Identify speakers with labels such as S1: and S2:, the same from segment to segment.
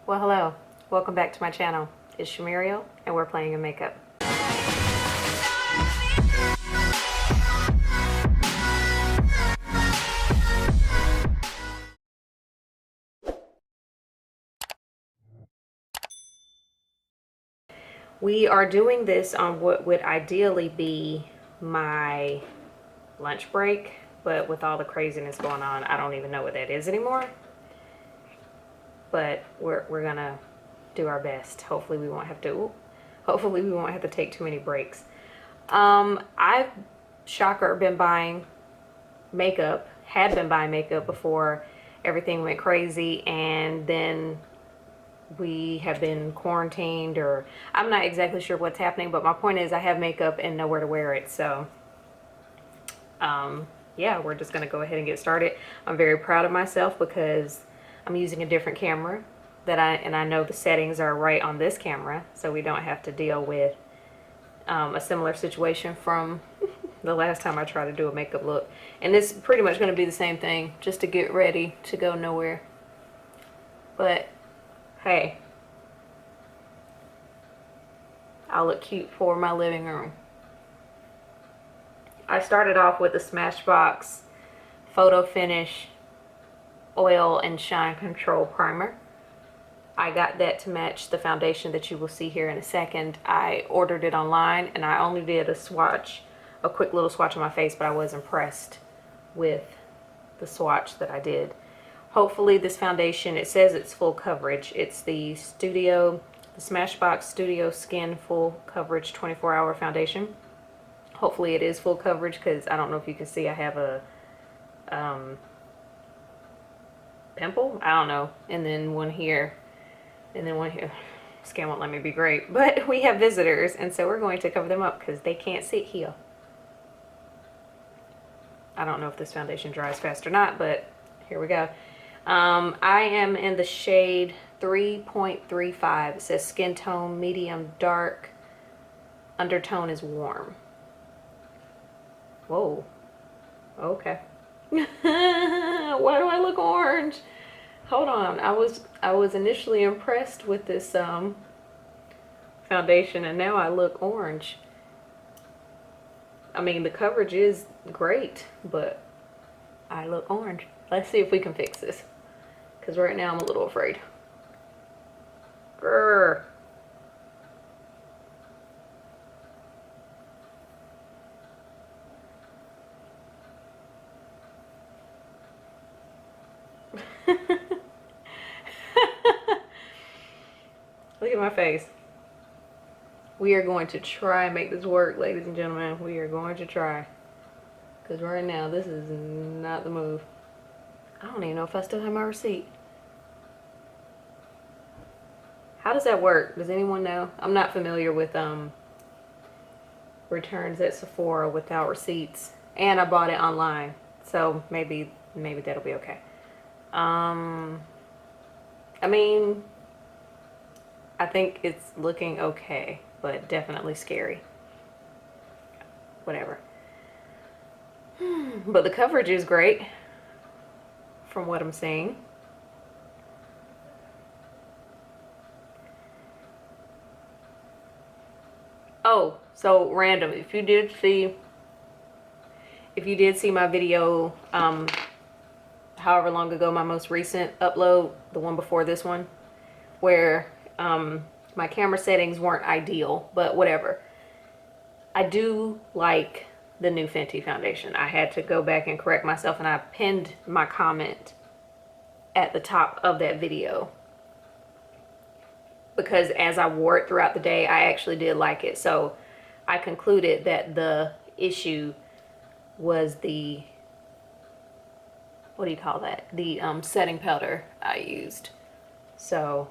S1: Well, hello. Welcome back to my channel. It's Shamirio, and we're playing in makeup. We are doing this on what would ideally be my lunch break, but with all the craziness going on, I don't even know what that is anymore. But we're gonna do our best. Hopefully we won't have to take too many breaks. I've, shocker, been buying makeup, had been buying makeup before everything went crazy, and then we have been quarantined, or I'm not exactly sure what's happening, but my point is I have makeup and nowhere to wear it. So yeah, we're just gonna go ahead and get started. I'm very proud of myself because I'm using a different camera I know the settings are right on this camera, so we don't have to deal with a similar situation from the last time I tried to do a makeup look. And it's pretty much going to be the same thing, just to get ready to go nowhere. But hey, I'll look cute for my living room. I started off with the Smashbox Photo Finish Oil and Shine Control Primer. I got that to match the foundation that you will see here in a second. I ordered it online, and I only did a swatch, a quick little swatch on my face, but I was impressed with the swatch that I did. Hopefully this foundation, it says it's full coverage. It's the Smashbox Studio Skin Full Coverage 24-Hour Foundation. Hopefully it is full coverage, because I don't know if you can see, I have a pimple, I don't know, and then one here, and then one here. Skin won't let me be great, but we have visitors, and so we're going to cover them up because they can't sit here. I don't know if this foundation dries fast or not, but here we go. I am in the shade 3.35. It says skin tone medium dark, undertone is warm. Whoa, okay. Why do I look orange? Hold on, I was initially impressed with this foundation, and now I look orange. I mean, the coverage is great, but I look orange. Let's see if we can fix this, because right now I'm a little afraid. Grr. Look at my face. We are going to try and make this work, ladies and gentlemen. We are going to try. Because right now, this is not the move. I don't even know if I still have my receipt. How does that work? Does anyone know? I'm not familiar with returns at Sephora without receipts. And I bought it online. So maybe that'll be okay. I mean, I think it's looking okay, but definitely scary. Whatever. But the coverage is great from what I'm seeing. Oh, so random. If you did see my video, however long ago, my most recent upload, the one before this one, where my camera settings weren't ideal, but whatever. I do like the new Fenty foundation. I had to go back and correct myself, and I pinned my comment at the top of that video, because as I wore it throughout the day, I actually did like it. So I concluded that the issue was the, what do you call that? The setting powder I used. So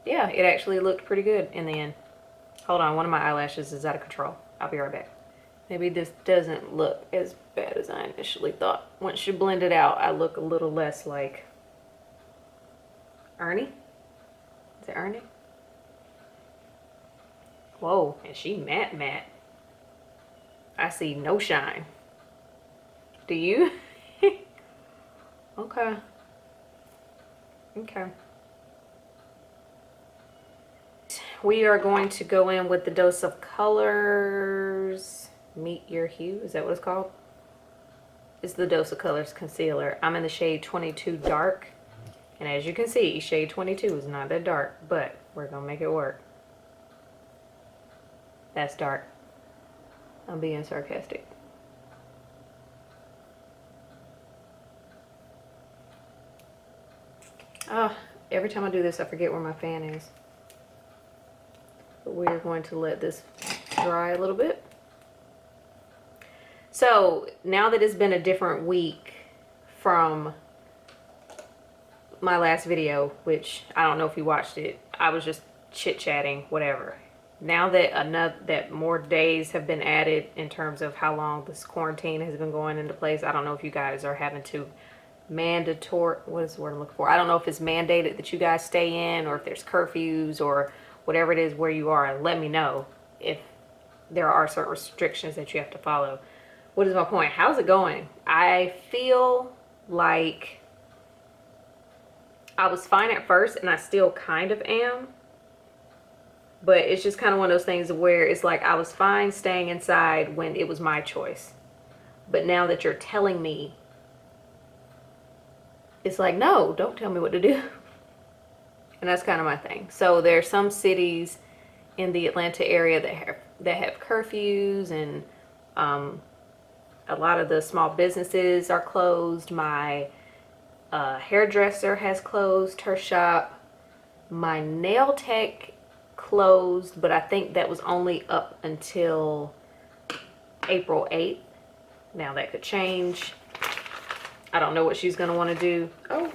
S1: yeah, it actually looked pretty good in the end. Hold on, one of my eyelashes is out of control. I'll be right back. Maybe this doesn't look as bad as I initially thought. Once you blend it out, I look a little less like Ernie. Is it Ernie? Whoa, and she matte. I see no shine. Do you? Okay. Okay. we are going to go in with the Dose of Colors Meet Your Hue. Is that what it's called? It's the Dose of Colors concealer. I'm in the shade 22 Dark. And as you can see, shade 22 is not that dark, but we're going to make it work. That's dark. I'm being sarcastic. Every time I do this, I forget where my fan is. But we're going to let this dry a little bit. So now that it's been a different week from my last video, which I don't know if you watched it, I was just chit-chatting, whatever. Now that more days have been added in terms of how long this quarantine has been going into place, I don't know if you guys are having to mandatory, what is the word I'm looking for? I don't know if it's mandated that you guys stay in, or if there's curfews or whatever it is where you are. Let me know if there are certain restrictions that you have to follow. What is my point? How's it going? I feel like I was fine at first, and I still kind of am. But it's just kind of one of those things where it's like I was fine staying inside when it was my choice. But now that you're telling me, it's like, no, don't tell me what to do. And that's kind of my thing. So there are some cities in the Atlanta area that have curfews, and a lot of the small businesses are closed. My hairdresser has closed her shop. My nail tech closed, but I think that was only up until April 8th. Now that could change. I don't know what she's going to want to do. Oh,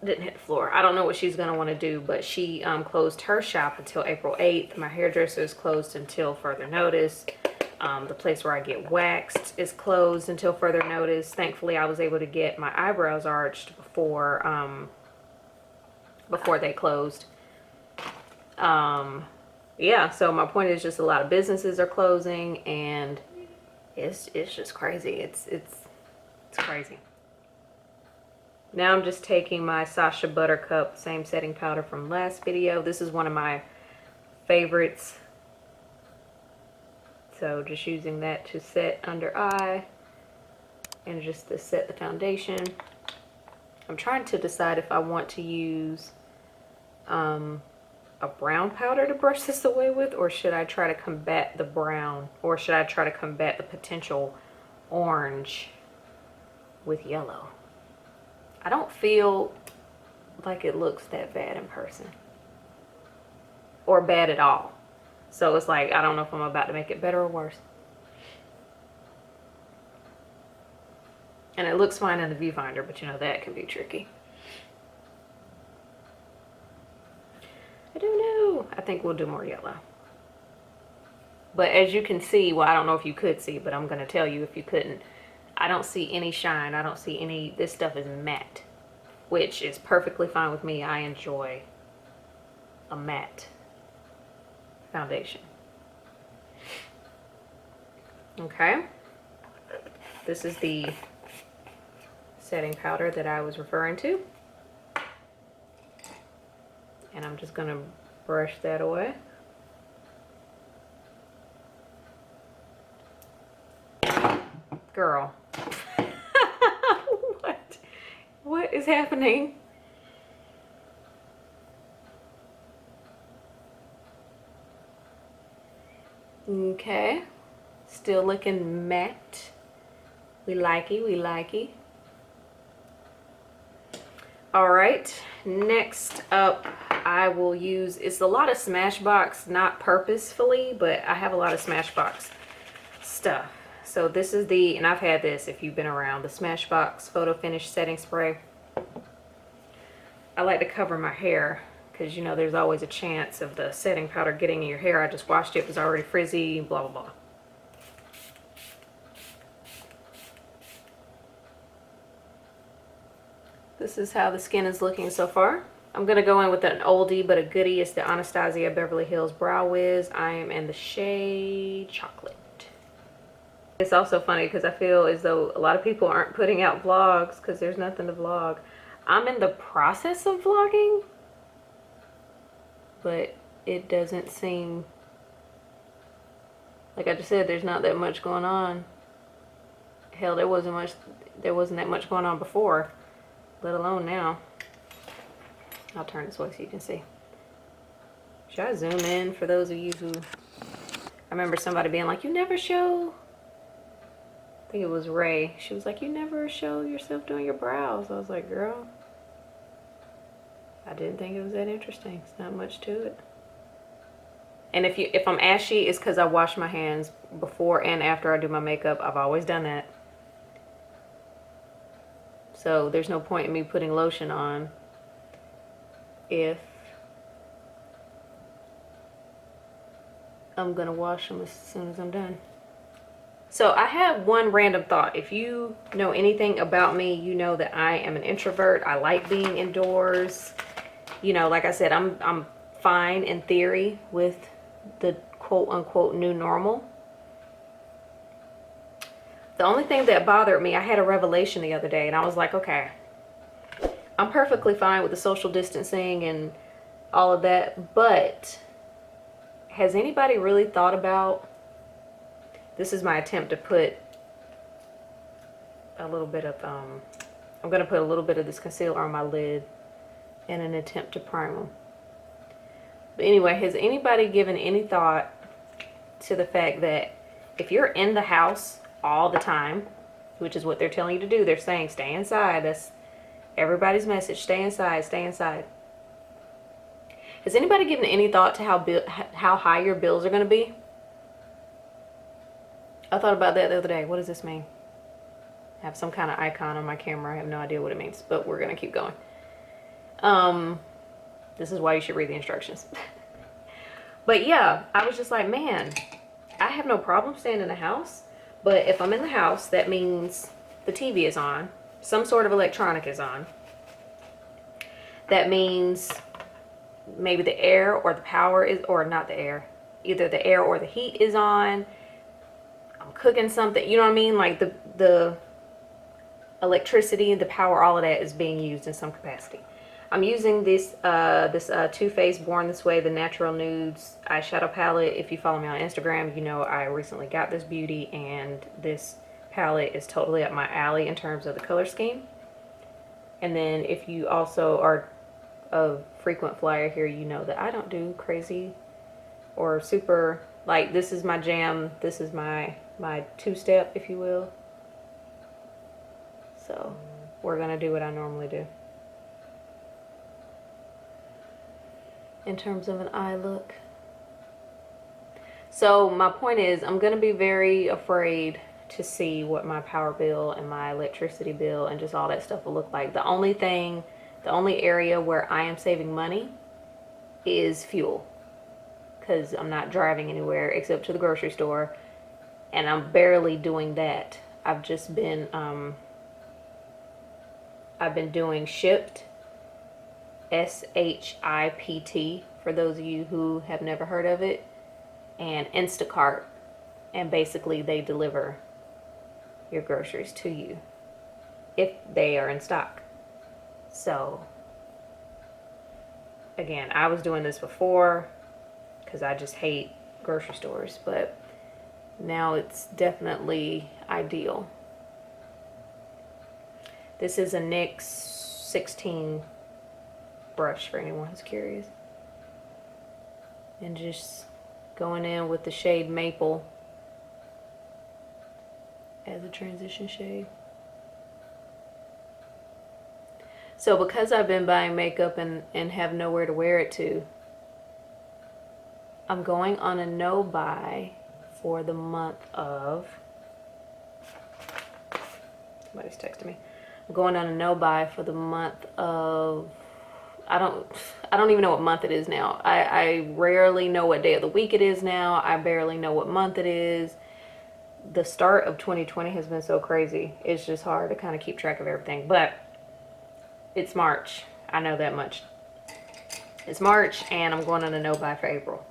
S1: didn't hit the floor. I don't know what she's going to want to do, but she closed her shop until April 8th. My hairdresser is closed until further notice. The place where I get waxed is closed until further notice. Thankfully, I was able to get my eyebrows arched before they closed. Yeah, so my point is just a lot of businesses are closing, and it's just crazy. It's crazy. Now I'm just taking my Sacha Buttercup same setting powder from last video. This is one of my favorites. So just using that to set under eye and just to set the foundation. I'm trying to decide if I want to use a brown powder to brush this away with, or should I try to combat the brown, or should I try to combat the potential orange with yellow? I don't feel like it looks that bad in person, or bad at all. So it's like, I don't know if I'm about to make it better or worse. And it looks fine in the viewfinder, but you know, that can be tricky. I don't know. I think we'll do more yellow. But as you can see, well, I don't know if you could see, but I'm going to tell you if you couldn't. I don't see any shine. I don't see any, this stuff is matte, which is perfectly fine with me. I enjoy a matte foundation. Okay. This is the setting powder that I was referring to. And I'm just going to brush that away. Girl. What is happening? Okay. Still looking matte. We likey, we likey. All right. Next up, I will use, it's a lot of Smashbox, not purposefully, but I have a lot of Smashbox stuff. So this is the, and I've had this if you've been around, the Smashbox Photo Finish Setting Spray. I like to cover my hair because, you know, there's always a chance of the setting powder getting in your hair. I just washed it, it was already frizzy, blah, blah, blah. This is how the skin is looking so far. I'm going to go in with an oldie but a goodie. It's the Anastasia Beverly Hills Brow Wiz. I am in the shade Chocolate. It's also funny because I feel as though a lot of people aren't putting out vlogs because there's nothing to vlog. I'm in the process of vlogging, but it doesn't seem, like I just said, there's not that much going on. Hell, there wasn't that much going on before, let alone now. I'll turn this way so you can see. Should I zoom in for those of you who, I remember somebody being like, you never show, I think it was Ray. She was like, you never show yourself doing your brows. I was like, girl, I didn't think it was that interesting. It's not much to it. And if I'm ashy, it's because I wash my hands before and after I do my makeup. I've always done that. So there's no point in me putting lotion on if I'm gonna wash them as soon as I'm done. So I have one random thought. If you know anything about me, you know that I am an introvert. I like being indoors. You know, like I said, I'm fine in theory with the quote unquote new normal. The only thing that bothered me, I had a revelation the other day, and I was like, okay, I'm perfectly fine with the social distancing and all of that, but has anybody really thought about, this is my attempt to put a little bit of, I'm going to put a little bit of this concealer on my lid in an attempt to prime them. But anyway, has anybody given any thought to the fact that if you're in the house all the time, which is what they're telling you to do, they're saying stay inside, that's everybody's message, stay inside, stay inside. Has anybody given any thought to how high your bills are going to be? I thought about that the other day. What does this mean? I have some kind of icon on my camera. I have no idea what it means, but we're going to keep going. This is why you should read the instructions. But yeah, I was just like, man, I have no problem staying in the house. But if I'm in the house, that means the TV is on. Some sort of electronic is on. That means maybe the air or the power is, or not the air, either the air or the heat is on. I'm cooking something, you know what I mean? Like the electricity, the power, all of that is being used in some capacity. I'm using this Too Faced Born This Way, the Natural Nudes eyeshadow palette. If you follow me on Instagram, you know I recently got this beauty, and this palette is totally up my alley in terms of the color scheme. And then if you also are a frequent flyer here, you know that I don't do crazy or super, like, this is my jam. This is my two-step, if you will. So we're gonna do what I normally do in terms of an eye look. So my point is, I'm gonna be very afraid to see what my power bill and my electricity bill and just all that stuff will look like. The only area where I am saving money is fuel, because I'm not driving anywhere except to the grocery store, and I'm barely doing that. I've just been I've been doing Shipt, SHIPT, for those of you who have never heard of it, and Instacart, and basically they deliver your groceries to you if they are in stock. So again, I was doing this before because I just hate grocery stores, but now it's definitely ideal. This is a NYX 16 brush for anyone who's curious. And just going in with the shade Maple as a transition shade. So because I've been buying makeup and have nowhere to wear it to, I'm going on a no-buy for the month of, somebody's texting me. I'm going on a no-buy for the month of, I don't even know what month it is now. I rarely know what day of the week it is now. I barely know what month it is. The start of 2020 has been so crazy. It's just hard to kind of keep track of everything. But it's March. I know that much. It's March, and I'm going on a no-buy for April.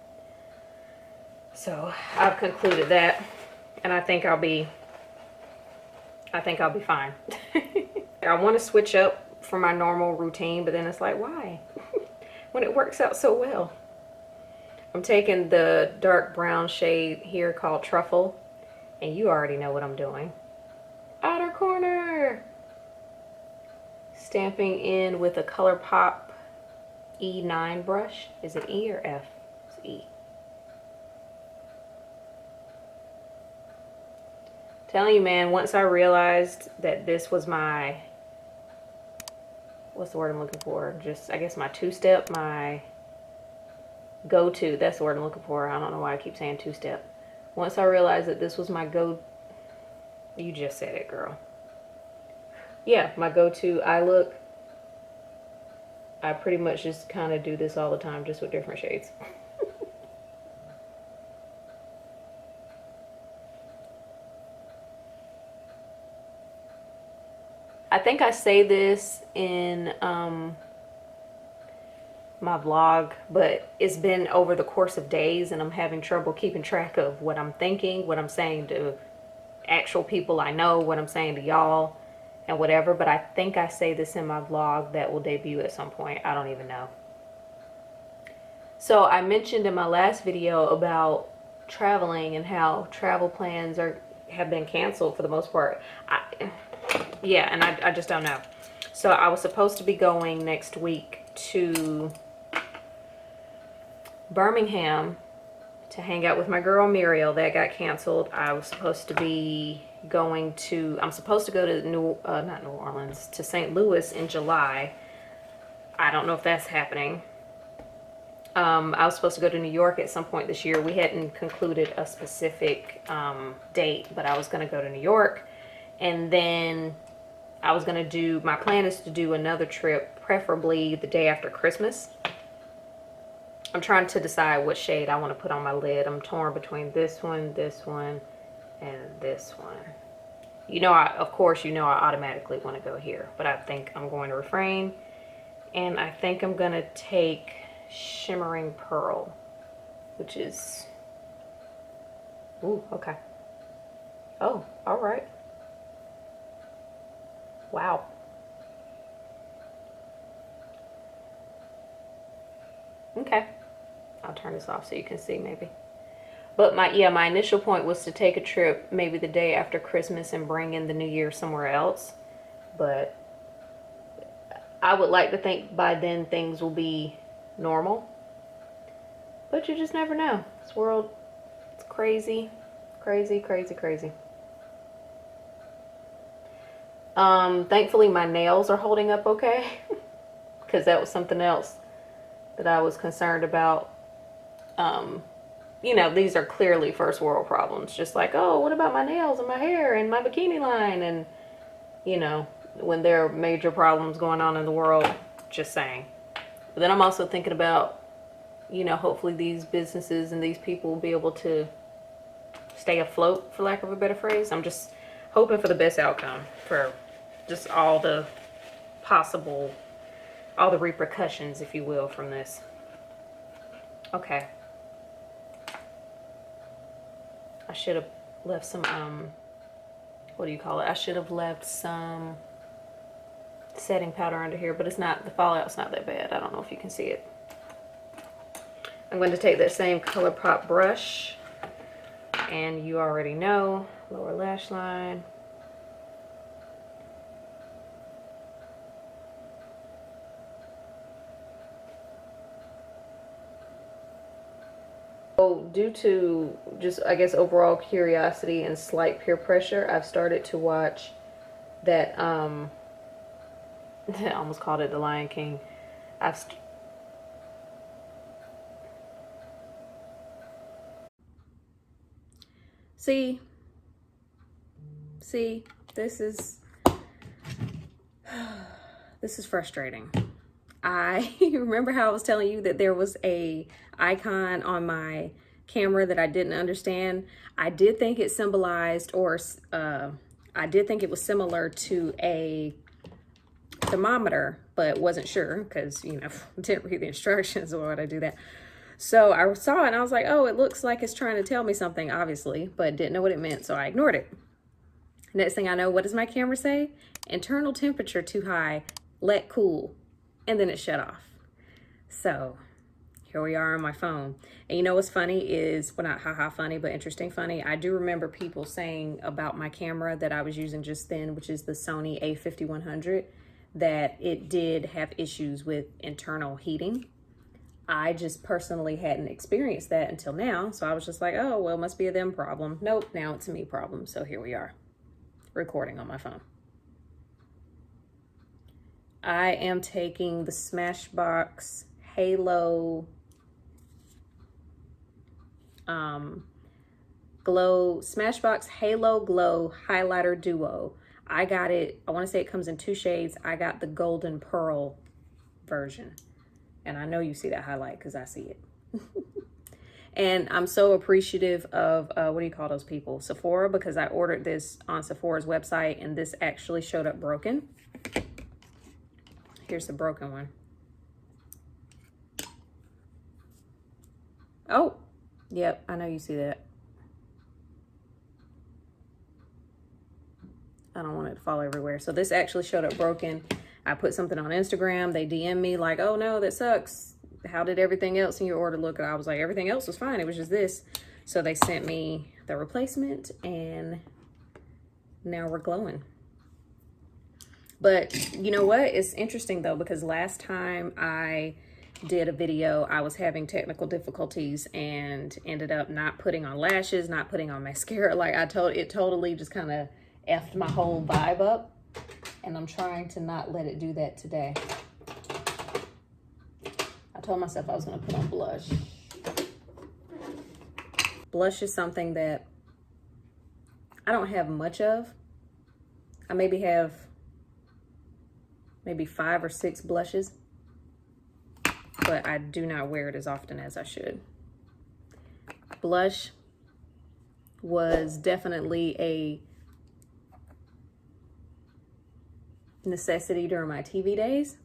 S1: So I've concluded that, and I think I'll be fine. I want to switch up for my normal routine, but then it's like, why? When it works out so well. I'm taking the dark brown shade here called Truffle, and you already know what I'm doing. Outer corner! Stamping in with a ColourPop E9 brush. Is it E or F? It's E. Telling you, man, once I realized that this was my, what's the word I'm looking for? Just, I guess my two-step, my go-to. That's the word I'm looking for. I don't know why I keep saying two-step. Once I realized that this was my you just said it, girl. Yeah, my go-to eye look. I pretty much just kind of do this all the time, just with different shades. I think I say this in my vlog, but it's been over the course of days and I'm having trouble keeping track of what I'm thinking, what I'm saying to actual people I know, what I'm saying to y'all and whatever. But I think I say this in my vlog that will debut at some point. I don't even know. So I mentioned in my last video about traveling and how travel plans have been canceled for the most part. Yeah, and I just don't know. So I was supposed to be going next week to Birmingham to hang out with my girl Muriel. That got canceled. I was supposed to be going to, I'm supposed to go to not New Orleans, to St. Louis in July. I don't know if that's happening. I was supposed to go to New York at some point this year. We hadn't concluded a specific date, but I was going to go to New York. And then I was going to do, my plan is to do another trip, preferably the day after Christmas. I'm trying to decide what shade I want to put on my lid. I'm torn between this one, and this one. You know, of course, you know I automatically want to go here, but I think I'm going to refrain. And I think I'm going to take Shimmering Pearl, which is, ooh, okay. Oh, all right. Wow. Okay. I'll turn this off so you can see maybe. But my initial point was to take a trip maybe the day after Christmas and bring in the new year somewhere else. But I would like to think by then things will be normal. But you just never know. This world, it's crazy. Crazy, crazy, crazy. Thankfully my nails are holding up okay. Because that was something else that I was concerned about. You know, these are clearly first world problems. Just like, oh, what about my nails and my hair and my bikini line? And, you know, when there are major problems going on in the world, just saying. But then I'm also thinking about, you know, hopefully these businesses and these people will be able to stay afloat, for lack of a better phrase. I'm just hoping for the best outcome for just all the possible, all the repercussions, if you will, from this. Okay. I should have left some, what do you call it? I should have left some setting powder under here, but it's not, the fallout's not that bad. I don't know if you can see it. I'm going to take that same ColourPop brush, and you already know, lower lash line. So due to just, I guess, overall curiosity and slight peer pressure, I've started to watch that, I almost called it The Lion King. See, this is frustrating. I remember how I was telling you that there was a icon on my camera that I didn't understand. I did think it symbolized, or I did think it was similar to a thermometer, but wasn't sure because, you know, didn't read the instructions or would I do that. So I saw it and I was like, oh, it looks like it's trying to tell me something, obviously, but didn't know what it meant, so I ignored it. Next thing I know, what does my camera say? Internal temperature too high, let cool. And then it shut off. So here we are on my phone. And you know what's funny is, well, not haha funny, but interesting funny. I do remember people saying about my camera that I was using just then, which is the Sony a5100, that it did have issues with internal heating. I just personally hadn't experienced that until now. So I was just like, oh, well, it must be a them problem. Nope, now it's a me problem. So here we are, recording on my phone. I am taking the Smashbox Halo Smashbox Halo Glow Highlighter Duo. I got it, I want to say it comes in 2 shades. I got the Golden Pearl version. And I know you see that highlight because I see it. And I'm so appreciative of, what do you call those people? Sephora, because I ordered this on Sephora's website and this actually showed up broken. Here's the broken one. Oh, yep, I know you see that. I don't want it to fall everywhere. So this actually showed up broken. I put something on Instagram. They DM me like, oh no, that sucks. How did everything else in your order look? And I was like, everything else was fine. It was just this. So they sent me the replacement and now we're glowing. But you know what? It's interesting though, because last time I did a video, I was having technical difficulties and ended up not putting on lashes, not putting on mascara. Like it totally just kind of effed my whole vibe up. And I'm trying to not let it do that today. I told myself I was gonna put on blush. Blush is something that I don't have much of. I maybe have 5 or 6 blushes, but I do not wear it as often as I should. Blush was definitely a necessity during my TV days.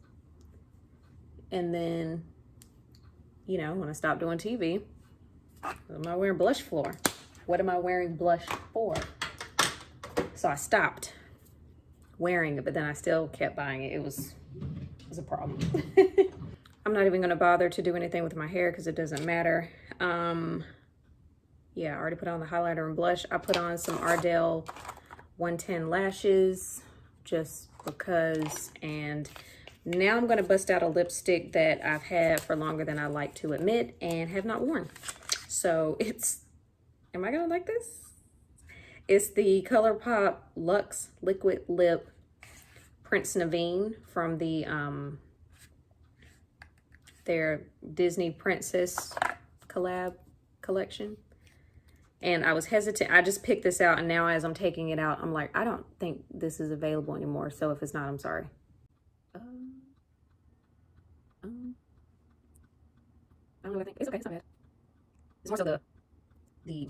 S1: And then, you know, when I stopped doing TV, what am I wearing blush for? What am I wearing blush for? So I stopped wearing it, but then I still kept buying it. It was a problem. I'm not even gonna bother to do anything with my hair because it doesn't matter. Yeah, I already put on the highlighter and blush. I put on some Ardell 110 lashes just because, and now I'm gonna bust out a lipstick that I've had for longer than I like to admit and have not worn. So it's, am I gonna like this? It's the ColourPop Luxe Liquid Lip Prince Naveen from the their Disney Princess collab collection. And I was hesitant. I just picked this out, and now as I'm taking it out, I'm like, I don't think this is available anymore. So if it's not, I'm sorry. I don't know what I think. It's okay, it's not bad. It's more so the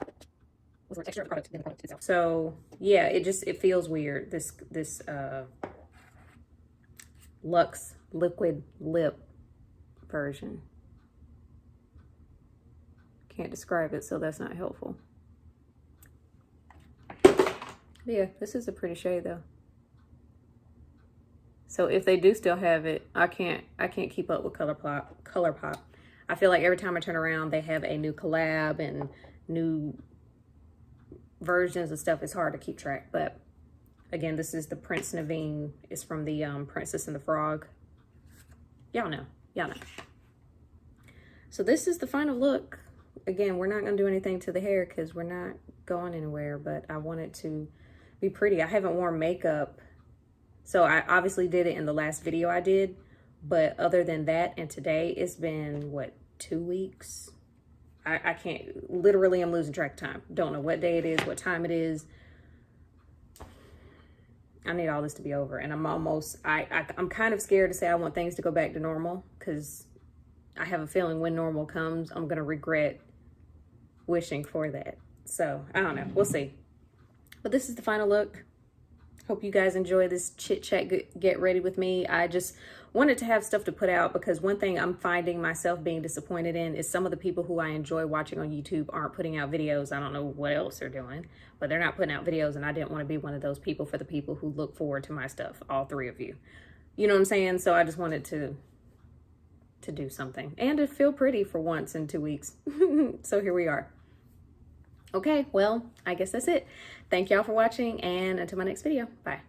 S1: what's the texture of the product than the product itself. So yeah, it feels weird. This Luxe Liquid Lip version. Can't describe it, so that's not helpful. Yeah, this is a pretty shade though. So if they do still have it, I can't keep up with ColourPop. I feel like every time I turn around, they have a new collab and new versions of stuff. It's hard to keep track. But again, this is the Prince Naveen. It's from the Princess and the Frog. Y'all know. So this is the final look. Again, we're not gonna do anything to the hair because we're not going anywhere, but I want it to be pretty. I haven't worn makeup. So I obviously did it in the last video I did, but other than that and today, it's been, what, 2 weeks? I can't, literally I'm losing track of time. Don't know what day it is, what time it is. I need all this to be over. And I'm almost, I'm kind of scared to say I want things to go back to normal because I have a feeling when normal comes, I'm gonna regret wishing for that. So I don't know, we'll see. But this is the final look. Hope you guys enjoy this chit chat, get ready with me. I just wanted to have stuff to put out because one thing I'm finding myself being disappointed in is some of the people who I enjoy watching on YouTube aren't putting out videos. I don't know what else they're doing, but they're not putting out videos, and I didn't want to be one of those people for the people who look forward to my stuff, all 3 of you. You know what I'm saying? So I just wanted to to do something and to feel pretty for once in 2 weeks. So here we are. Okay, well, I guess that's it. Thank y'all for watching, and until my next video, bye.